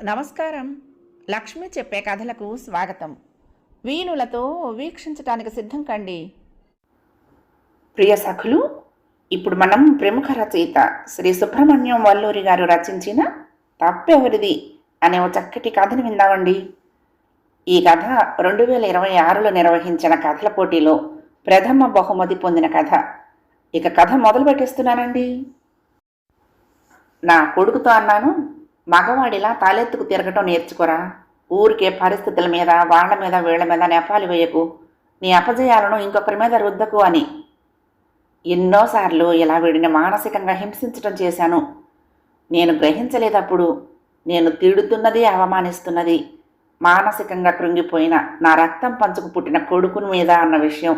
నమస్కారం. లక్ష్మి చెప్పే కథలకు స్వాగతం. వీణులతో వీక్షించటానికి సిద్ధం కండి. ప్రియ సఖులు, ఇప్పుడు మనం ప్రముఖ రచయిత శ్రీ సుబ్రహ్మణ్యం వల్లూరి గారు రచించిన తప్పెవరిది అనే ఒక చక్కటి కథను విందామండి. ఈ కథ 2026లో నిర్వహించిన కథల పోటీలో ప్రథమ బహుమతి పొందిన కథ. ఇక కథ మొదలు పెట్టేస్తున్నానండి. నా కొడుకుతో అన్నాను, మగవాడిలా తలెత్తుకు తిరగటం నేర్చుకోరా. ఊరికే పరిస్థితుల మీద, వాళ్ళ మీద, వీళ్ల మీద నెపాలు వేయకు. నీ అపజయాలను ఇంకొకరి మీద రుద్దకు అని. ఎన్నోసార్లు ఇలా వీడిని మానసికంగా హింసించటం చేశాను. నేను గ్రహించలేదప్పుడు. నేను తిడుతున్నది, అవమానిస్తున్నది మానసికంగా కృంగిపోయిన నా రక్తం పంచుకు పుట్టిన కొడుకుని మీద అన్న విషయం.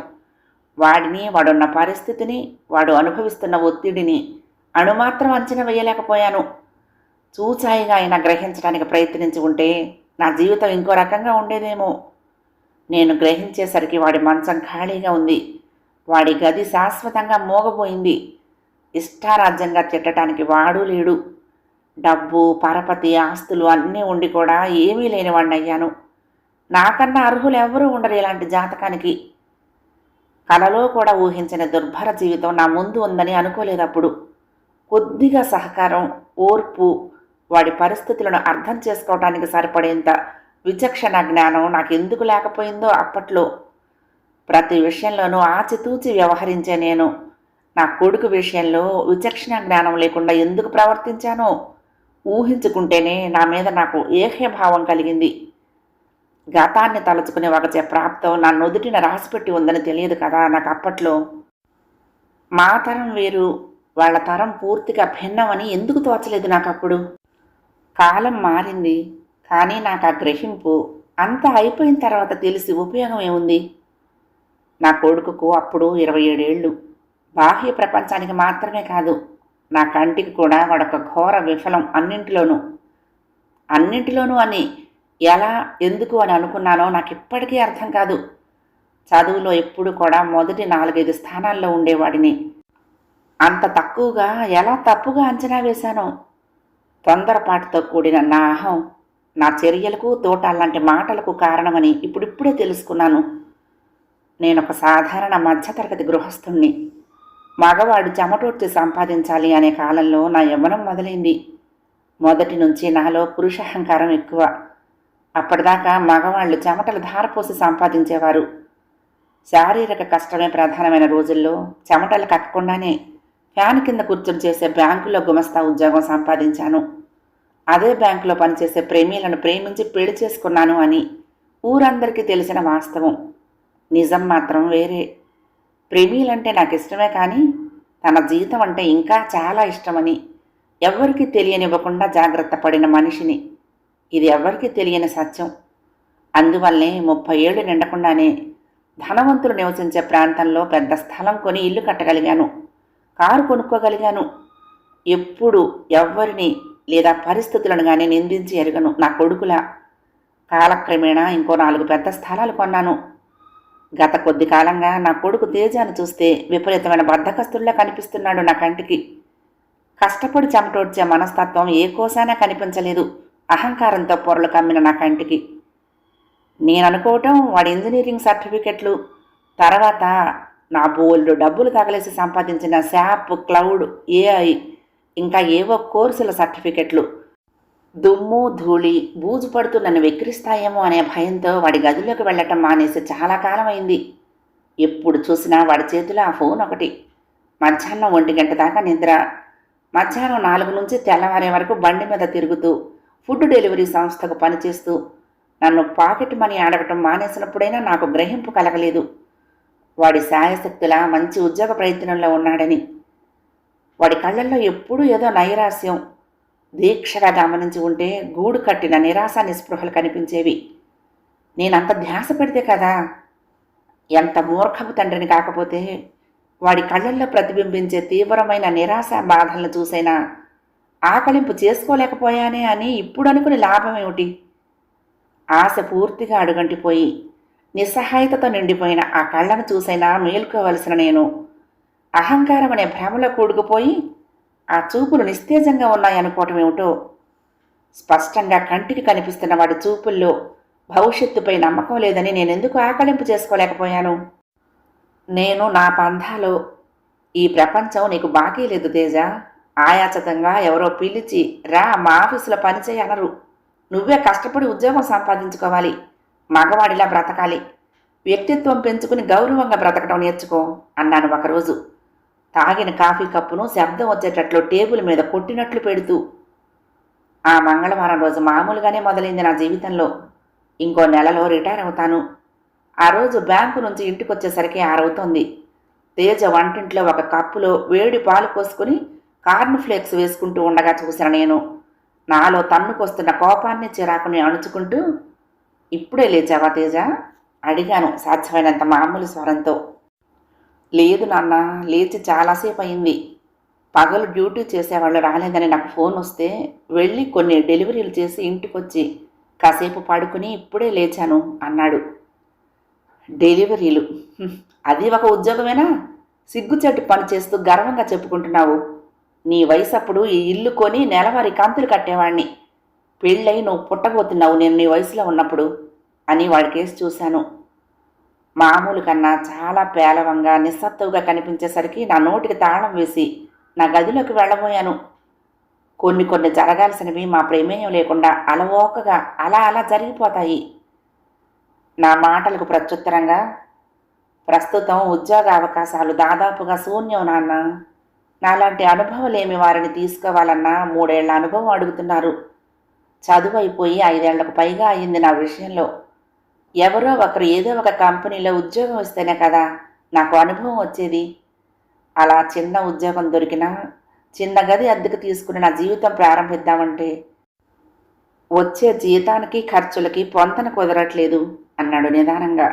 వాడిని, వాడున్న పరిస్థితిని, వాడు అనుభవిస్తున్న ఒత్తిడిని అణుమాత్రం అంచనా వేయలేకపోయాను. చూచాయిగా అయినా గ్రహించడానికి ప్రయత్నించి ఉంటే నా జీవితం ఇంకో రకంగా ఉండేదేమో. నేను గ్రహించేసరికి వాడి మంచం ఖాళీగా ఉంది. వాడి గది శాశ్వతంగా మోగపోయింది. ఇష్టారాజ్యంగా తిట్టడానికి వాడు లేడు. డబ్బు, పరపతి, ఆస్తులు అన్నీ ఉండి కూడా ఏమీ లేనివాడిని అయ్యాను. నాకన్నా అర్హులు ఎవరూ ఉండరు ఇలాంటి జాతకానికి. కలలో కూడా ఊహించిన దుర్భర జీవితం నా ముందు ఉందని అనుకోలేదప్పుడు. కొద్దిగా సహకారం, ఓర్పు, వాడి పరిస్థితులను అర్థం చేసుకోవటానికి సరిపడేంత విచక్షణ జ్ఞానం నాకెందుకు లేకపోయిందో అప్పట్లో. ప్రతి విషయంలోనూ ఆచితూచి వ్యవహరించే నేను నా కొడుకు విషయంలో విచక్షణ జ్ఞానం లేకుండా ఎందుకు ప్రవర్తించానో ఊహించుకుంటేనే నా మీద నాకు ఏహ్యభావం కలిగింది. గతాన్ని తలుచుకుని ఒకచే ప్రాప్తం నా నుదుటిన రాసిపెట్టి ఉందని తెలియదు కదా నాకు అప్పట్లో. మా తరం వేరు, వాళ్ళ తరం పూర్తిగా భిన్నమని ఎందుకు తోచలేదు నాకప్పుడు. కాలం మారింది, కానీ నాకు ఆ గ్రహింపు అంతా అయిపోయిన తర్వాత తెలిసి ఉపయోగం ఏముంది. నా కొడుకుకు అప్పుడు 27 ఏళ్ళు. బాహ్య ప్రపంచానికి మాత్రమే కాదు, నా కంటికి కూడా వాడొక ఘోర విఫలం. అన్నింటిలోనూ అని ఎలా, ఎందుకు అని అనుకున్నానో నాకు ఇప్పటికీ అర్థం కాదు. చదువులో ఎప్పుడు కూడా మొదటి 4-5 స్థానాల్లో ఉండేవాడిని. అంత తక్కువగా ఎలా తప్పుగా అంచనా వేశానో. తొందరపాటుతో కూడిన నా అహం నా చర్యలకు, తోటాలాంటి మాటలకు కారణమని ఇప్పుడిప్పుడే తెలుసుకున్నాను. నేనొక సాధారణ మధ్యతరగతి గృహస్థుణ్ణి. మగవాడు చెమటోడ్చి సంపాదించాలి అనే కాలంలో నా యవ్వనం మొదలైంది. మొదటి నుంచి నాలో పురుషాహంకారం ఎక్కువ. అప్పటిదాకా మగవాళ్ళు చెమటలు ధారపోసి సంపాదించేవారు. శారీరక కష్టమే ప్రధానమైన రోజుల్లో చెమటలు కక్కకుండానే ఫ్యాన్ కింద కూర్చొని చేసే బ్యాంకులో గుమస్తా ఉద్యోగం సంపాదించాను. అదే బ్యాంకులో పనిచేసే ప్రేమీలను ప్రేమించి పెళ్లి చేసుకున్నాను అని ఊరందరికీ తెలిసిన వాస్తవం. నిజం మాత్రం వేరే. ప్రేమీలంటే నాకు ఇష్టమే, కానీ తన జీవితం అంటే ఇంకా చాలా ఇష్టమని ఎవ్వరికీ తెలియనివ్వకుండా జాగ్రత్త పడిన మనిషిని. ఇది ఎవ్వరికీ తెలియని సత్యం. అందువల్లే 30 ఏళ్ళు నిండకుండానే ధనవంతులు నివసించే ప్రాంతంలో పెద్ద స్థలం కొని ఇల్లు కట్టగలిగాను, కారు కొనుక్కోగలిగాను. ఎప్పుడు ఎవ్వరిని లేదా పరిస్థితులను కానీ నిందించి ఎరగను. నా కొడుకులా కాలక్రమేణా ఇంకో 4 పెద్ద స్థలాలు కొన్నాను. గత కొద్ది కాలంగా నా కొడుకు తేజాన్ని చూస్తే విపరీతమైన బద్ధకస్తుల్లా కనిపిస్తున్నాడు నా కంటికి. కష్టపడి చెమటోడ్చే మనస్తత్వం ఏ కోసానా కనిపించలేదు అహంకారంతో పొరలు కమ్మిన నా కంటికి. నేను అనుకోవటం వాడి ఇంజనీరింగ్ సర్టిఫికెట్లు, తర్వాత నా బోల్డ్ డబ్బులు తగలేసి సంపాదించిన శాప్, క్లౌడ్, ఏఐ, ఇంకా ఏవో కోర్సుల సర్టిఫికెట్లు దుమ్ము ధూళి బూజు పడుతూ నన్ను వెక్కిరిస్తాయేమో అనే భయంతో వాడి గదిలోకి వెళ్ళటం మానేసి చాలా కాలం అయింది. ఎప్పుడు చూసినా వాడి చేతిలో ఆ ఫోన్ ఒకటి. మధ్యాహ్నం 1 గంట దాకా నిద్ర. మధ్యాహ్నం 4 నుంచి తెల్లవారే వరకు బండి మీద తిరుగుతూ ఫుడ్ డెలివరీ సంస్థకు పనిచేస్తూ నన్ను పాకెట్ మనీ అడగటం మానేసినప్పుడైనా నాకు గ్రహింపు కలగలేదు వాడి శాయశక్తులా మంచి ఉద్యోగ ప్రయత్నంలో ఉన్నాడని. వాడి కళ్ళల్లో ఎప్పుడూ ఏదో నైరాస్యం. దీక్షగా గమనించి ఉంటే గూడు కట్టిన నిరాశ నిస్పృహలు కనిపించేవి. నేనంత ధ్యాస పెడితే కదా. ఎంత మూర్ఖపు తండ్రిని కాకపోతే వాడి కళ్ళల్లో ప్రతిబింబించే తీవ్రమైన నిరాశ బాధలను చూసైనా ఆకలింపు చేసుకోలేకపోయానే అని ఇప్పుడు అనుకుని లాభం ఏమిటి? ఆశ పూర్తిగా అడుగంటిపోయి నిస్సహాయతతో నిండిపోయిన ఆ కళ్ళను చూసైనా మేల్కోవలసిన నేను అహంకారం అనే భ్రమలో కూడుకుపోయి ఆ చూపులు నిస్తేజంగా ఉన్నాయనుకోవటం ఏమిటో. స్పష్టంగా కంటికి కనిపిస్తున్న వాడి చూపుల్లో భవిష్యత్తుపై నమ్మకం లేదని నేనెందుకు ఆకళింపు చేసుకోలేకపోయాను? నేను నా పంథాలో, ఈ ప్రపంచం నీకు బాకీ లేదు తేజ. ఆయాచితంగా ఎవరో పిలిచి రా మా ఆఫీసులో పనిచేయి అనరు. నువ్వే కష్టపడి ఉద్యోగం సంపాదించుకోవాలి. మగవాడిలా బ్రతకాలి. వ్యక్తిత్వం పెంచుకుని గౌరవంగా బ్రతకడం నేర్చుకో అన్నాను ఒకరోజు. తాగిన కాఫీ కప్పును శబ్దం వచ్చేటట్లు టేబుల్ మీద కొట్టినట్లు పెడుతూ. ఆ మంగళవారం రోజు మామూలుగానే మొదలైంది నా జీవితంలో. ఇంకో నెలలో రిటైర్ అవుతాను. ఆ రోజు బ్యాంకు నుంచి ఇంటికొచ్చేసరికి 6 అవుతోంది. తేజ వంటింట్లో ఒక కప్పులో వేడి పాలు పోసుకుని కార్న్ ఫ్లేక్స్ వేసుకుంటూ ఉండగా చూసిన నేను నాలో తన్నుకొస్తున్న కోపాన్ని చిరాకుని అణుచుకుంటూ, ఇప్పుడే లేచావా తేజ అడిగాను సాధ్యమైనంత మామూలు స్వరంతో. లేదు నాన్న, లేచి చాలాసేపు అయింది. పగలు డ్యూటీ చేసేవాళ్ళు రాలేదని నాకు ఫోన్ వస్తే వెళ్ళి కొన్ని డెలివరీలు చేసి ఇంటికొచ్చి కాసేపు పడుకుని ఇప్పుడే లేచాను అన్నాడు. డెలివరీలు? అది ఒక ఉద్యోగమేనా? సిగ్గుచెట్టు పని చేస్తూ గర్వంగా చెప్పుకుంటున్నావు. నీ వయసు అప్పుడు ఈ ఇల్లు కొని నెలవారీ కంతులు కట్టేవాణ్ణి. పెళ్ళై నువ్వు పుట్టబోతున్నావు నేను నీ వయసులో ఉన్నప్పుడు అని వాడి కేసు చూశాను. మామూలు కన్నా చాలా పేలవంగా నిస్సత్తువుగా కనిపించేసరికి నా నోటికి తాళం వేసి నా గదిలోకి వెళ్ళబోయాను. కొన్ని జరగాల్సినవి మా ప్రమేయం లేకుండా అలవోకగా అలా జరిగిపోతాయి. నా మాటలకు ప్రత్యుత్తరంగా, ప్రస్తుతం ఉద్యోగ అవకాశాలు దాదాపుగా శూన్యం నాన్న. నాలాంటి అనుభవలేమి వారిని తీసుకోవాలన్నా 3 ఏళ్ల అనుభవం అడుగుతున్నారు. చదువు అయిపోయి 5 ఏళ్లకు పైగా అయింది నా విషయంలో. ఎవరో ఒకరు ఏదో ఒక కంపెనీలో ఉద్యోగం ఇస్తేనే కదా నాకు అనుభవం వచ్చేది. అలా చిన్న ఉద్యోగం దొరికినా చిన్న గది అద్దెకు తీసుకుని నా జీవితం ప్రారంభిద్దామంటే వచ్చే జీతానికి ఖర్చులకి పొంతన కుదరట్లేదు అన్నాడు నిదానంగా.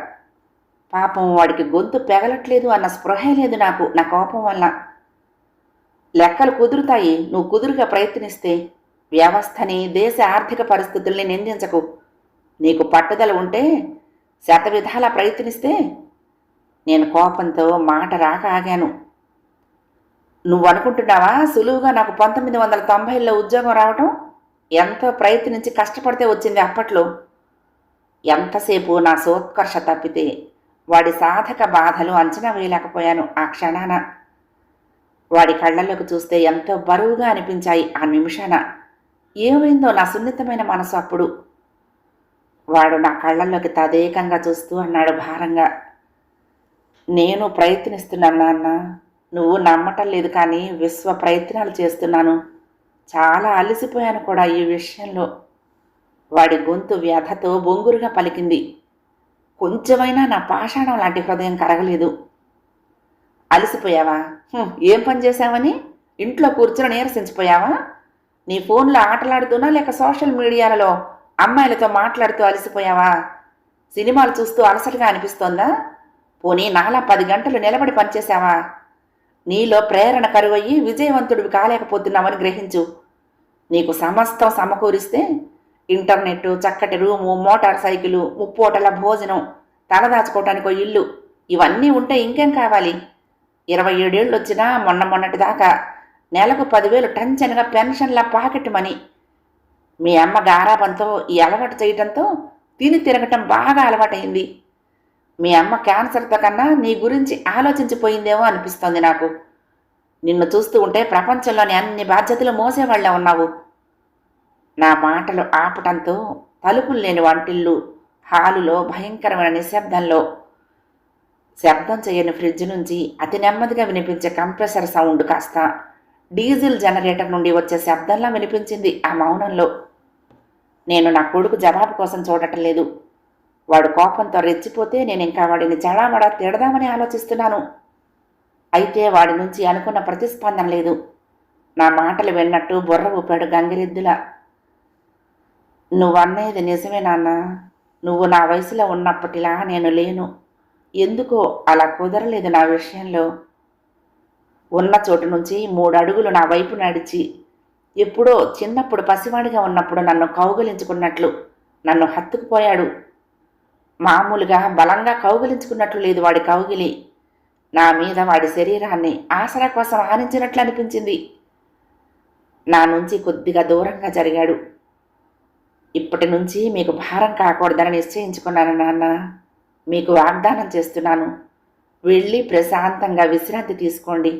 పాపం వాడికి గొంతు పెగలట్లేదు అన్న స్పృహే లేదు నాకు నా కోపం వల్ల. లెక్కలు కుదురుతాయి నువ్వు కుదురుగా ప్రయత్నిస్తే. వ్యవస్థని, దేశ ఆర్థిక పరిస్థితుల్ని నిందించకు. నీకు పట్టుదల ఉంటే శతవిధాలా ప్రయత్నిస్తే. నేను కోపంతో మాట రాక ఆగాను. నువ్వు అనుకుంటున్నావా సులువుగా నాకు 1990లో ఉద్యోగం రావటం? ఎంతో ప్రయత్నించి కష్టపడితే వచ్చింది అప్పట్లో. ఎంతసేపు నా సోత్కర్ష తప్పితే వాడి సాధక బాధలు అంచనా వేయలేకపోయాను ఆ క్షణాన. వాడి కళ్ళల్లోకి చూస్తే ఎంతో బరువుగా అనిపించాయి ఆ నిమిషాన. ఏమైందో నా సున్నితమైన మనసు అప్పుడు. వాడు నా కళ్ళల్లోకి తదేకంగా చూస్తూ అన్నాడు భారంగా, నేను ప్రయత్నిస్తున్నాను నాన్న. నువ్వు నమ్మటం లేదు కానీ విశ్వ ప్రయత్నాలు చేస్తున్నాను. చాలా అలసిపోయాను కూడా ఈ విషయంలో. వాడి గొంతు వ్యధతో బొంగురుగా పలికింది. కొంచెమైనా నా పాషాణం లాంటి హృదయం కరగలేదు. అలసిపోయావా? ఏం పని చేశావని? ఇంట్లో కూర్చుని నీరసించిపోయావా? నీ ఫోన్లో ఆటలాడుతూనా లేక సోషల్ మీడియాలలో అమ్మాయిలతో మాట్లాడుతూ అలసిపోయావా? సినిమాలు చూస్తూ అలసటగా అనిపిస్తోందా? పోనీ నాలా 10 గంటలు నిలబడి పనిచేశావా? నీలో ప్రేరణ కరువయ్యి విజయవంతుడివి కాలేకపోతున్నావని గ్రహించు. నీకు సమస్తం సమకూరిస్తే ఇంటర్నెట్, చక్కటి రూము, మోటార్ సైకిలు, ముప్పోటల భోజనం, తలదాచుకోవటానికో ఇల్లు, ఇవన్నీ ఉంటే ఇంకేం కావాలి? 27 ఏళ్ళు వచ్చినా మొన్నటి దాకా నెలకు 10,000 టంచనగా పెన్షన్ల పాకెట్ మనీ. మీ అమ్మ గారాబంతో ఈ అలవాటు చేయటంతో తిని తిరగటం బాగా అలవాటైంది. మీ అమ్మ క్యాన్సర్తో కన్నా నీ గురించి ఆలోచించిపోయిందేమో అనిపిస్తోంది నాకు. నిన్ను చూస్తూ ఉంటే ప్రపంచంలోని అన్ని బాధ్యతలు మోసేవాళ్లే ఉన్నావు. నా మాటలు ఆపటంతో తలుపులు లేని వంటిల్లు, హాలులో భయంకరమైన నిశ్శబ్దంలో శబ్దం చేయని ఫ్రిడ్జ్ నుంచి అతి నెమ్మదిగా వినిపించే కంప్రెసర్ సౌండ్ కాస్త డీజిల్ జనరేటర్ నుండి వచ్చే శబ్దంలా వినిపించింది ఆ మౌనంలో. నేను నా కొడుకు జవాబు కోసం చూడటం లేదు. వాడు కోపంతో రెచ్చిపోతే నేను ఇంకా వాడిని చడామడా తిడదామని ఆలోచిస్తున్నాను. అయితే వాడి నుంచి అనుకున్న ప్రతిస్పందన లేదు. నా మాటలు విన్నట్టు బుర్ర ఊపాడు గంగిరెద్దులా. నువ్వనేది నిజమే నాన్న. నువ్వు నా వయసులో ఉన్నప్పటిలా నేను లేను. ఎందుకో అలా కుదరలేదు నా విషయంలో. ఉన్న చోటు నుంచి 3 అడుగులు నా వైపు నడిచి ఎప్పుడో చిన్నప్పుడు పసివాడిగా ఉన్నప్పుడు నన్ను కౌగిలించుకున్నట్లు నన్ను హత్తుకుపోయాడు. మామూలుగా బలంగా కౌగిలించుకున్నట్లు లేదు వాడి కౌగిలి. నా మీద వాడి శరీరాన్ని ఆసరా కోసం ఆనించినట్లు అనిపించింది. నా నుంచి కొద్దిగా దూరంగా జరిగాడు. ఇప్పటి నుంచి మీకు భారం కాకూడదని నిశ్చయించుకున్నాను నాన్న. మీకు వాగ్దానం చేస్తున్నాను. వెళ్ళి ప్రశాంతంగా విశ్రాంతి తీసుకోండి.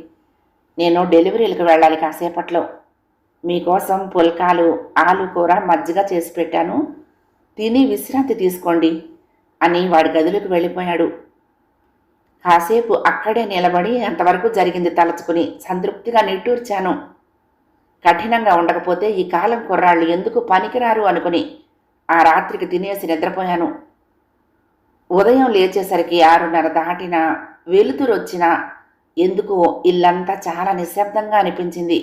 నేను డెలివరీలకు వెళ్ళాలి కాసేపట్లో. మీకోసం పుల్కాలు, ఆలు కూర, మజ్జిగ చేసి పెట్టాను. తిని విశ్రాంతి తీసుకోండి అని వాడి గదిలోకి వెళ్ళిపోయాడు. కాసేపు అక్కడే నిలబడి అంతవరకు జరిగింది తలచుకుని సంతృప్తిగా నిట్టూర్చాను. కఠినంగా ఉండకపోతే ఈ కాలం కుర్రాళ్ళు ఎందుకు పనికిరారు అనుకుని ఆ రాత్రికి తినేసి నిద్రపోయాను. ఉదయం లేచేసరికి 6:30 దాటినా, వెలుతురు వచ్చినా ఎందుకో ఇల్లంతా చాలా నిశ్శబ్దంగా అనిపించింది.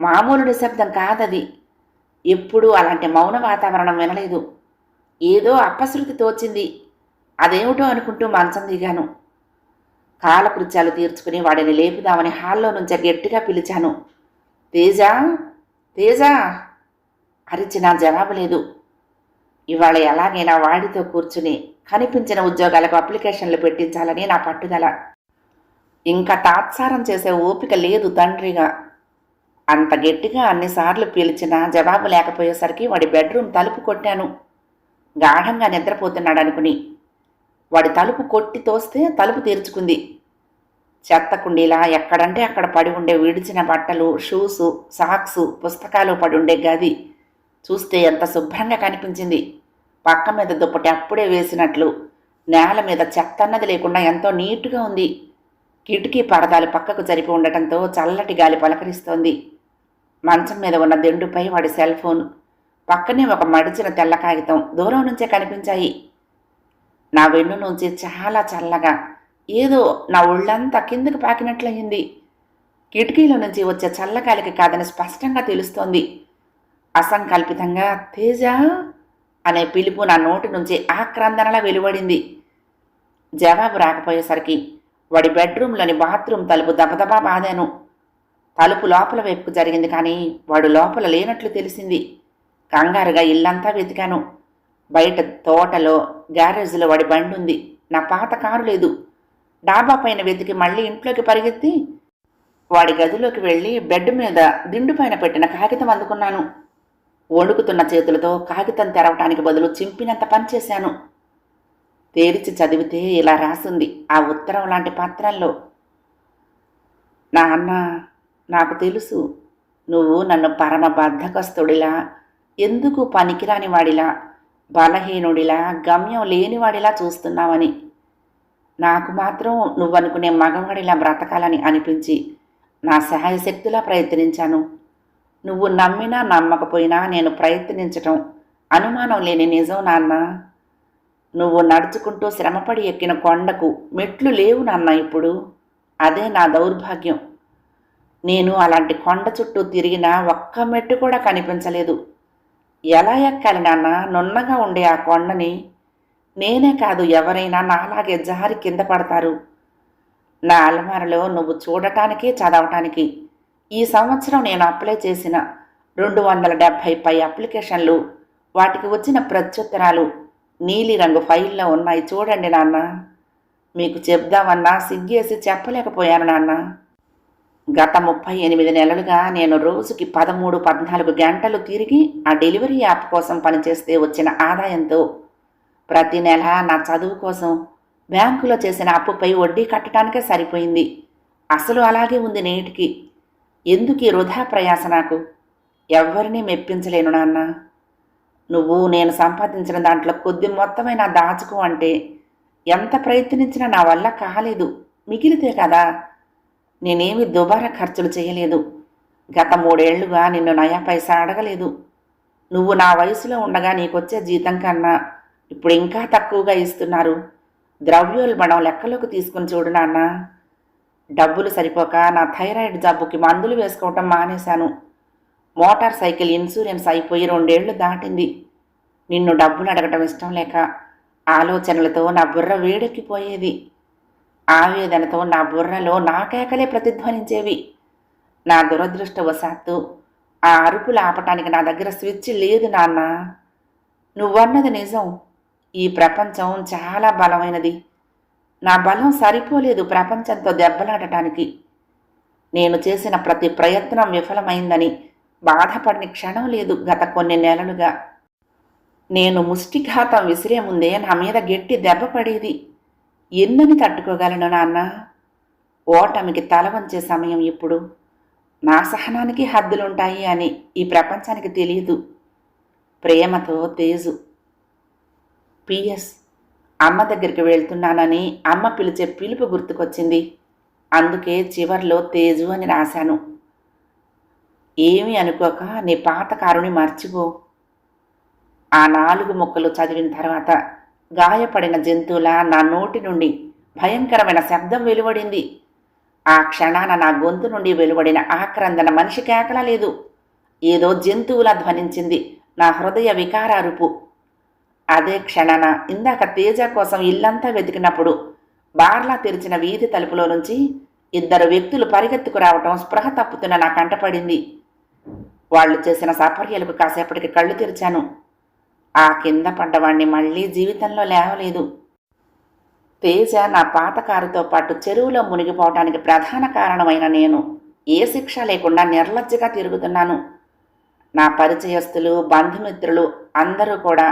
మామూలు నిశ్శబ్దం కాదది. ఎప్పుడూ అలాంటి మౌన వాతావరణం వినలేదు. ఏదో అపశృతి తోచింది. అదేమిటో అనుకుంటూ మంచం దిగాను. కాలకృత్యాలు తీర్చుకుని వాడిని లేపుదామని హాల్లో నుంచి గట్టిగా పిలిచాను. తేజా, తేజా అరిచినా జవాబు లేదు. ఇవాళ ఎలాగైనా వాడితో కూర్చుని కనిపించిన ఉద్యోగాలకు అప్లికేషన్లు పెట్టించాలని నా పట్టుదల. ఇంకా తాత్సారం చేసే ఓపిక లేదు తండ్రిగా. అంత గట్టిగా అన్నిసార్లు పిలిచినా జవాబు లేకపోయేసరికి వాడి బెడ్రూమ్ తలుపు కొట్టాను. గాఢంగా నిద్రపోతున్నాడు అనుకుని. వాడి తలుపు కొట్టి తోస్తే తలుపు తెరుచుకుంది. చెత్త కుండీలా ఎక్కడంటే అక్కడ పడి ఉండే విడిచిన బట్టలు, షూసు, సాక్సు, పుస్తకాలు పడి ఉండే గది చూస్తే ఎంత శుభ్రంగా కనిపించింది. పక్క మీద దుప్పటి అప్పుడే వేసినట్లు. నేల మీద చెత్త అన్నది లేకుండా ఎంతో నీటుగా ఉంది. కిటికీ పరదాలు పక్కకు జరిపి ఉండటంతో చల్లటి గాలి పలకరిస్తోంది. మంచం మీద ఉన్న దిండుపై వాడి సెల్ ఫోన్, పక్కనే ఒక మడిచిన తెల్ల కాగితం దూరం నుంచే కనిపించాయి. నా వెన్ను నుంచి చాలా చల్లగా ఏదో నా ఒళ్ళంతా కిందకు పాకినట్లయింది. కిటికీలో నుంచి వచ్చే చల్లగాలికి కాదని స్పష్టంగా తెలుస్తోంది. అసంకల్పితంగా తేజ అనే పిలుపు నా నోటి నుంచి ఆక్రందనలా వెలువడింది. జవాబు రాకపోయేసరికి వాడి బెడ్రూమ్లోని బాత్రూమ్ తలుపు దబదబా బాదాను. తలుపు లోపల వైపుకు జరిగింది కానీ వాడు లోపల లేనట్లు తెలిసింది. కంగారుగా ఇల్లంతా వెతికాను. బయట తోటలో, గ్యారేజ్లో వాడి బండి ఉంది. నా పాత కారు లేదు. డాబా పైన వెతికి మళ్ళీ ఇంట్లోకి పరిగెత్తి వాడి గదిలోకి వెళ్ళి బెడ్ మీద దిండు పైన పెట్టిన కాగితం అందుకున్నాను. వణుకుతున్న చేతులతో కాగితం తెరవటానికి బదులు చింపినంత పనిచేశాను. తెరిచి చదివితే ఇలా రాసింది ఆ ఉత్తరం లాంటి పత్రంలో. నాన్న, నాకు తెలుసు నువ్వు నన్ను పరమ బద్ధకస్తుడిలా, ఎందుకు పనికిరాని వాడిలా, బలహీనుడిలా, గమ్యం లేనివాడిలా చూస్తున్నావని. నాకు మాత్రం నువ్వనుకునే మగవాడిలా బ్రతకాలని అనిపించి నా సహాయశక్తిలా ప్రయత్నించాను. నువ్వు నమ్మినా నమ్మకపోయినా నేను ప్రయత్నించటం అనుమానం లేని నిజం నాన్న. నువ్వు నడుచుకుంటూ శ్రమపడి ఎక్కిన కొండకు మెట్లు లేవు నాన్న ఇప్పుడు. అదే నా దౌర్భాగ్యం. నేను అలాంటి కొండ చుట్టూ తిరిగినా ఒక్క మెట్టు కూడా కనిపించలేదు. ఎలా ఎక్కాలి నాన్న నున్నగా ఉండే ఆ కొండని? నేనే కాదు, ఎవరైనా నాలాగే జారి కింద పడతారు. నా అలమారలో నువ్వు చూడటానికి, చదవటానికి ఈ సంవత్సరం నేను అప్లై చేసిన 270 పై అప్లికేషన్లు, వాటికి వచ్చిన ప్రత్యుత్తరాలు నీలిరంగు ఫైల్లో ఉన్నాయి. చూడండి నాన్న. మీకు చెప్దామన్నా సిగ్గేసి చెప్పలేకపోయాను నాన్న. గత 38 నెలలుగా నేను రోజుకి 13-14 గంటలు తిరిగి ఆ డెలివరీ యాప్ కోసం పనిచేస్తే వచ్చిన ఆదాయంతో ప్రతి నెల నా చదువు కోసం బ్యాంకులో చేసిన అప్పుపై వడ్డీ కట్టడానికే సరిపోయింది. అసలు అలాగే ఉంది నేటికి. ఎందుకు ఈ వృధా ప్రయాస నాకు? ఎవ్వరినీ మెప్పించలేను నాన్న. నువ్వు నేను సంపాదించిన దాంట్లో కొద్ది మొత్తమైనా దాచుకో అంటే ఎంత ప్రయత్నించినా నా వల్ల కాలేదు. మిగిలితే కదా. నేనేమి దుబారా ఖర్చులు చేయలేదు. గత 3 ఏళ్లుగా నిన్ను నయా పైసా అడగలేదు. నువ్వు నా వయసులో ఉండగా నీకొచ్చే జీతం కన్నా ఇప్పుడు ఇంకా తక్కువగా ఇస్తున్నారు. ద్రవ్యోల్బణం లెక్కలోకి తీసుకుని చూడు నాన్న. డబ్బులు సరిపోక నా థైరాయిడ్ జబ్బుకి మందులు వేసుకోవటం మానేశాను. మోటార్ సైకిల్ ఇన్సూరెన్స్ అయిపోయి 2 ఏళ్లు దాటింది. నిన్ను డబ్బులు అడగటం ఇష్టం లేక ఆలోచనలతో నా బుర్ర వేడెక్కిపోయేది. ఆవేదనతో నా బుర్రలో నా కేకలే ప్రతిధ్వనించేవి. నా దురదృష్టవశాత్తు ఆ అరుపులు ఆపటానికి నా దగ్గర స్విచ్ లేదు నాన్న. నువ్వన్నది నిజం. ఈ ప్రపంచం చాలా బలమైనది. నా బలం సరిపోలేదు ప్రపంచంతో దెబ్బలాడటానికి. నేను చేసిన ప్రతి ప్రయత్నం విఫలమైందని బాధపడని క్షణం లేదు గత కొన్ని నెలలుగా. నేను ముష్టిఘాతం విసిరే ముందే నా మీద గట్టి దెబ్బ పడేది. ఎన్నని తట్టుకోగలను నాన్న? ఓటమికి తల వంచే సమయం ఇప్పుడు. నా సహనానికి హద్దులుంటాయి అని ఈ ప్రపంచానికి తెలియదు. ప్రేమతో తేజు. పిఎస్. అమ్మ దగ్గరికి వెళ్తున్నానని అమ్మ పిలిచే పిలుపు గుర్తుకొచ్చింది. అందుకే చివర్లో తేజు అని రాశాను. ఏమీ అనుకోక నీ పాత కారుని మర్చిపో. ఆ 4 ముక్కలు చదివిన తర్వాత గాయపడిన జంతువులా నా నోటి నుండి భయంకరమైన శబ్దం వెలువడింది. ఆ క్షణాన నా గొంతు నుండి వెలువడిన ఆక్రందన మనిషి కేకలా లేదు, ఏదో జంతువులా ధ్వనించింది నా హృదయ వికారారుపు. అదే క్షణాన ఇందాక తేజ కోసం ఇల్లంతా వెతికినప్పుడు బార్లా తెరిచిన వీధి తలుపులో నుంచి 2 వ్యక్తులు పరిగెత్తుకు రావటం స్పృహ తప్పుతున్న నా కంటపడింది. వాళ్ళు చేసిన సపర్యలకు కాసేపటికి కళ్ళు తెరిచాను. ఆ కింద పడ్డవాణ్ణి మళ్ళీ జీవితంలో లేవలేదు. తేజ నా పాత కారుతో పాటు చెరువులో మునిగిపోవటానికి ప్రధాన కారణమైన నేను ఏ శిక్ష లేకుండా నిర్లజ్జగా తిరుగుతున్నాను. నా పరిచయస్తులు, బంధుమిత్రులు అందరూ కూడా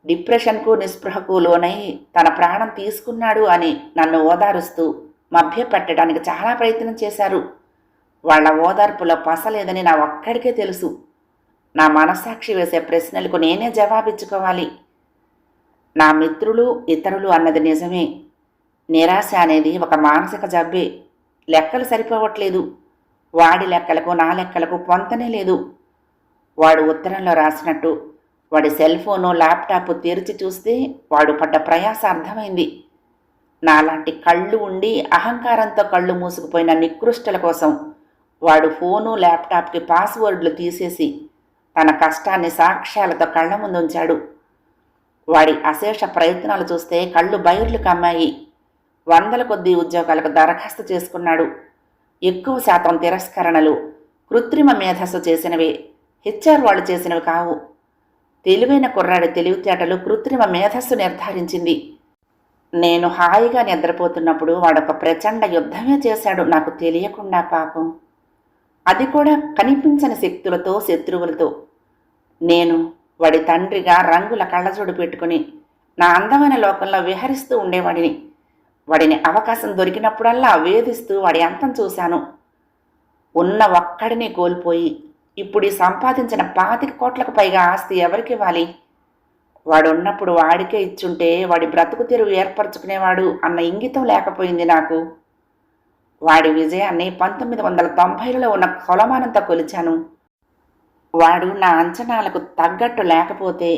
డిప్రెషన్కు, నిస్పృహకు లోనై తన ప్రాణం తీసుకున్నాడు అని నన్ను ఓదారుస్తూ మభ్యపెట్టడానికి చాలా ప్రయత్నం చేశారు. వాళ్ల ఓదార్పులో పసలేదని నా ఒక్కడికే తెలుసు. నా మనస్సాక్షి వేసే ప్రశ్నలకు నేనే జవాబిచ్చుకోవాలి. నా మిత్రులు, ఇతరులు అన్నది నిజమే. నిరాశ అనేది ఒక మానసిక జబ్బే. లెక్కలు సరిపోవట్లేదు. వాడి లెక్కలకు నా లెక్కలకు పొంతనే లేదు. వాడు ఉత్తరంలో రాసినట్టు వాడి సెల్ ఫోను, ల్యాప్టాప్ తెరిచి చూస్తే వాడు పడ్డ ప్రయాస అర్థమైంది. నాలాంటి కళ్ళు ఉండి అహంకారంతో కళ్ళు మూసుకుపోయిన నికృష్టుల కోసం వాడు ఫోను, ల్యాప్టాప్కి పాస్వర్డ్లు తీసేసి తన కష్టాన్ని సాక్ష్యాలతో కళ్ళ ముందు ఉంచాడు. వాడి అశేష ప్రయత్నాలు చూస్తే కళ్ళు బైర్లు కమ్మాయి. 100 కొద్దీ ఉద్యోగాలకు దరఖాస్తు చేసుకున్నాడు. ఎక్కువ శాతం తిరస్కరణలు కృత్రిమ మేధస్సు చేసినవే, హెచ్ఆర్ వాళ్ళు చేసినవి కావు. తెలివైన కుర్రాడి తెలివితేటలు కృత్రిమ మేధస్సు నిర్ధారించింది. నేను హాయిగా నిద్రపోతున్నప్పుడు వాడొక ప్రచండ యుద్ధమే చేశాడు, నాకు తెలియకుండా పాపం. అది కూడా కనిపించని శక్తులతో, శత్రువులతో. నేను వాడి తండ్రిగా రంగుల కళ్ళజోడు పెట్టుకుని నా అందమైన లోకంలో విహరిస్తూ ఉండేవాడిని. వాడిని అవకాశం దొరికినప్పుడల్లా వేధిస్తూ వాడి అంతం చూశాను. ఉన్న ఒక్కడిని కోల్పోయి ఇప్పుడు ఈ సంపాదించిన 25 కోట్లకు పైగా ఆస్తి ఎవరికివ్వాలి? వాడున్నప్పుడు వాడికే ఇచ్చుంటే వాడి బ్రతుకు తెరువు ఏర్పరచుకునేవాడు అన్న ఇంగితం లేకపోయింది నాకు. వాడి విజయాన్ని 1990లో ఉన్న కొలమానంతో కొలిచాను. వాడు నా అంచనాలకు తగ్గట్టు లేకపోతే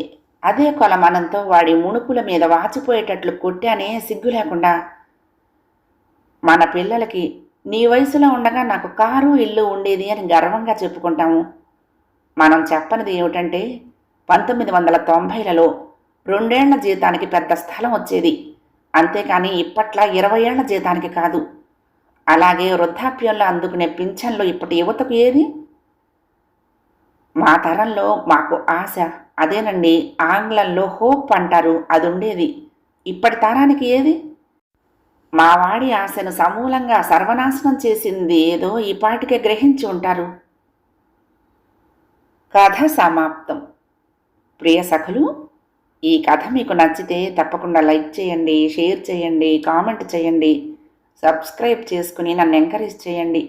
అదే కొలమానంతో వాడి ముణుకుల మీద వాచిపోయేటట్లు కొట్టానే సిగ్గు లేకుండా. మన పిల్లలకి నీ వయసులో ఉండగా నాకు కారు, ఇల్లు ఉండేది అని గర్వంగా చెప్పుకుంటాము. మనం చెప్పనిది ఏమిటంటే 1990లలో 2 ఏళ్ల జీతానికి పెద్ద స్థలం వచ్చేది, అంతేకాని ఇప్పట్లా 20 ఏళ్ల జీతానికి కాదు. అలాగే వృద్ధాప్యంలో అందుకునే పింఛన్లు ఇప్పటి యువతకు ఏది? మా తరంలో మాకు ఆశ, అదేనండి ఆంగ్లంలో హోప్ అంటారు, అది ఉండేది. ఇప్పటి తరానికి ఏది? మా వాడి ఆశను సమూలంగా సర్వనాశనం చేసింది ఏదో ఈపాటికే గ్రహించి ఉంటారు. కథ సమాప్తం. ప్రియ సఖులు, ఈ కథ మీకు నచ్చితే తప్పకుండా లైక్ చేయండి, షేర్ చేయండి, కామెంట్ చేయండి, సబ్స్క్రైబ్ చేసుకుని నన్ను ఎంకరేజ్ చేయండి.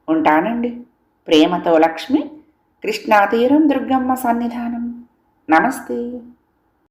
ఉంటానండి. ప్రేమతో లక్ష్మి, కృష్ణా తీరం దుర్గమ్మ సన్నిధానం. నమస్తే.